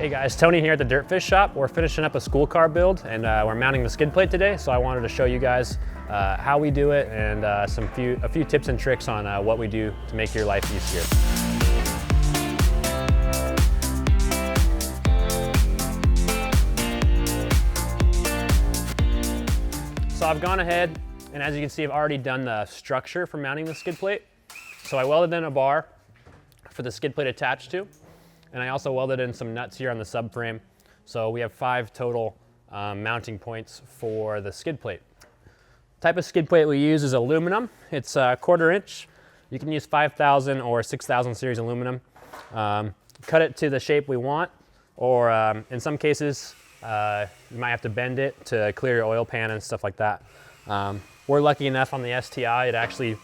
Hey guys, Tony here at the DirtFish shop. We're finishing up a school car build and we're mounting the skid plate today. So I wanted to show you guys how we do it and a few tips and tricks on what we do to make your life easier. So I've gone ahead and as you can see, I've already done the structure for mounting the skid plate. So I welded in a bar for the skid plate attached to. And I also welded in some nuts here on the subframe. So we have 5 total mounting points for the skid plate. The type of skid plate we use is aluminum. It's a 1/4 inch. You can use 5,000 or 6,000 series aluminum. Cut it to the shape we want, or in some cases, you might have to bend it to clear your oil pan and stuff like that. We're lucky enough on the STI, it actually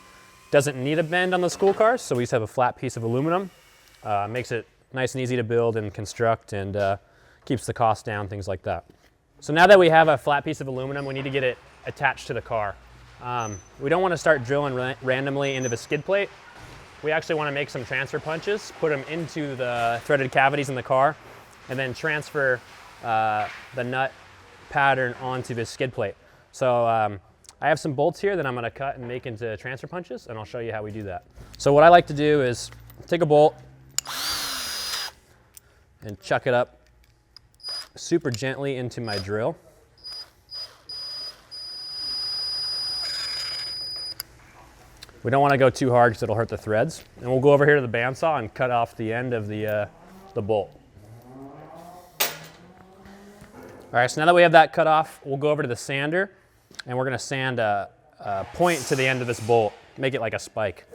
doesn't need a bend on the school cars, so we just have a flat piece of aluminum. Makes it nice and easy to build and construct and keeps the cost down, things like that. So now that we have a flat piece of aluminum, we need to get it attached to the car. We don't want to start drilling randomly into the skid plate. We actually want to make some transfer punches, put them into the threaded cavities in the car, and then transfer the nut pattern onto the skid plate. So I have some bolts here that I'm going to cut and make into transfer punches, and I'll show you how we do that. So what I like to do is take a bolt and chuck it up super gently into my drill. We don't want to go too hard because it'll hurt the threads. And we'll go over here to the bandsaw and cut off the end of the bolt. All right, so now that we have that cut off, we'll go over to the sander and we're going to sand a point to the end of this bolt, make it like a spike.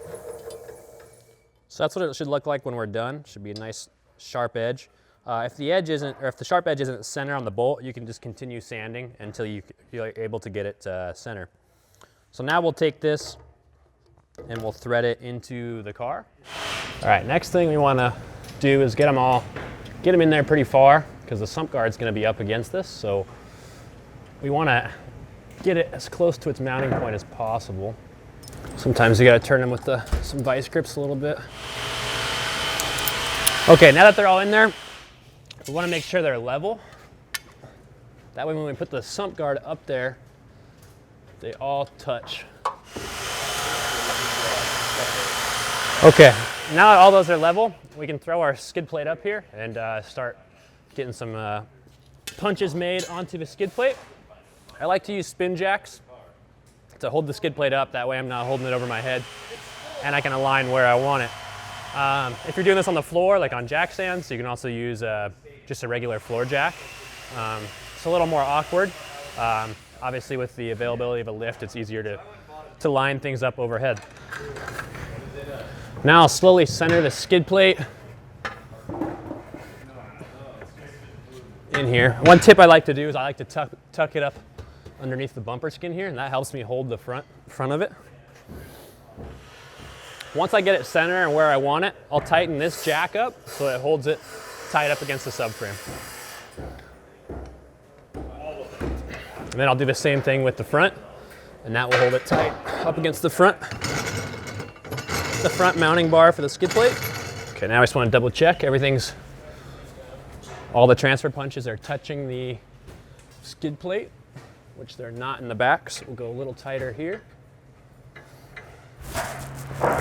So that's what it should look like when we're done. Should be a nice sharp edge. If the sharp edge isn't center on the bolt, you can just continue sanding until you're able to get it center. So now we'll take this and we'll thread it into the car. All right, next thing we want to do is get them in there pretty far because the sump guard's going to be up against this. So we want to get it as close to its mounting point as possible. Sometimes you got to turn them with some vice grips a little bit. Okay, now that they're all in there, we want to make sure they're level. That way when we put the sump guard up there, they all touch. Okay, now that all those are level, we can throw our skid plate up here and start getting some punches made onto the skid plate. I like to use spin jacks to hold the skid plate up. That way I'm not holding it over my head and I can align where I want it. If you're doing this on the floor, like on jack stands, you can also use just a regular floor jack. It's a little more awkward. Obviously with the availability of a lift, it's easier to line things up overhead. Now I'll slowly center the skid plate in here. One tip I like to do is I like to tuck it up underneath the bumper skin here, and that helps me hold the front of it. Once I get it center and where I want it, I'll tighten this jack up so it holds it tight up against the subframe. And then I'll do the same thing with the front, and that will hold it tight up against the front mounting bar for the skid plate. Okay, now I just want to double check all the transfer punches are touching the skid plate, which they're not in the back, so we'll go a little tighter here.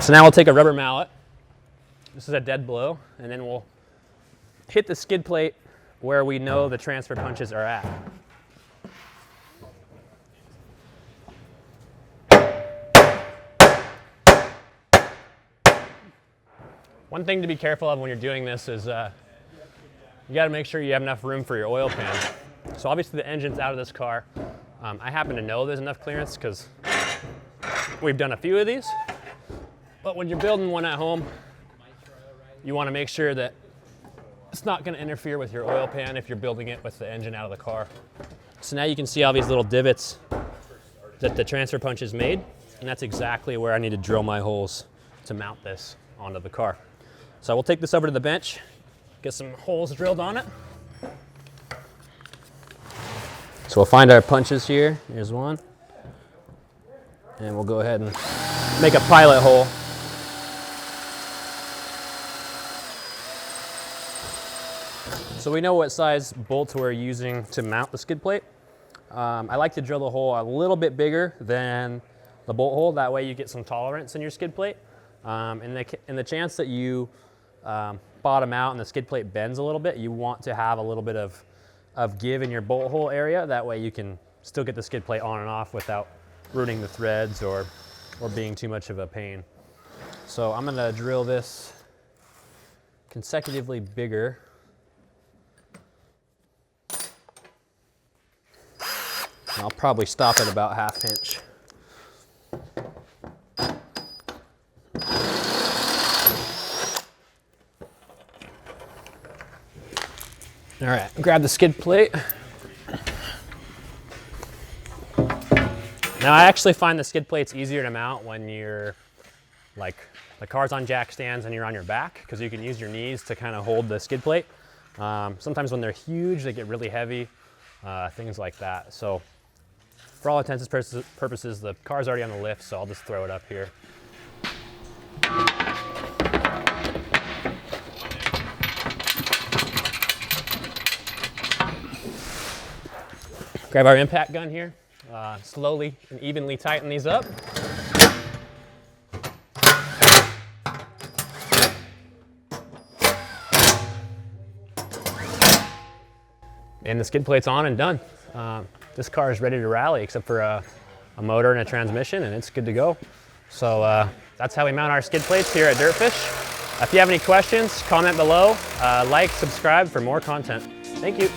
So now we'll take a rubber mallet. This is a dead blow, and then we'll hit the skid plate where we know the transfer punches are at. One thing to be careful of when you're doing this is you got to make sure you have enough room for your oil pan. So obviously the engine's out of this car. I happen to know there's enough clearance because we've done a few of these. But when you're building one at home, you want to make sure that it's not going to interfere with your oil pan if you're building it with the engine out of the car. So now you can see all these little divots that the transfer punch has made, and that's exactly where I need to drill my holes to mount this onto the car. So we'll take this over to the bench, get some holes drilled on it. So we'll find our punches here. Here's one. And we'll go ahead and make a pilot hole. So we know what size bolts we're using to mount the skid plate. I like to drill the hole a little bit bigger than the bolt hole. That way you get some tolerance in your skid plate. In the chance that you bottom out and the skid plate bends a little bit, you want to have a little bit of give in your bolt hole area. That way you can still get the skid plate on and off without ruining the threads or being too much of a pain. So I'm gonna drill this consecutively bigger. And I'll probably stop at about 1/2 inch. All right, grab the skid plate. Now I actually find the skid plates easier to mount when you're like the car's on jack stands and you're on your back, because you can use your knees to kind of hold the skid plate. Sometimes when they're huge, they get really heavy, things like that. So for all intents and purposes, the car's already on the lift, so I'll just throw it up here. Grab our impact gun here, slowly and evenly tighten these up. And the skid plate's on and done. This car is ready to rally, except for a motor and a transmission, and it's good to go. So that's how we mount our skid plates here at DirtFish. If you have any questions, comment below, like, subscribe for more content. Thank you.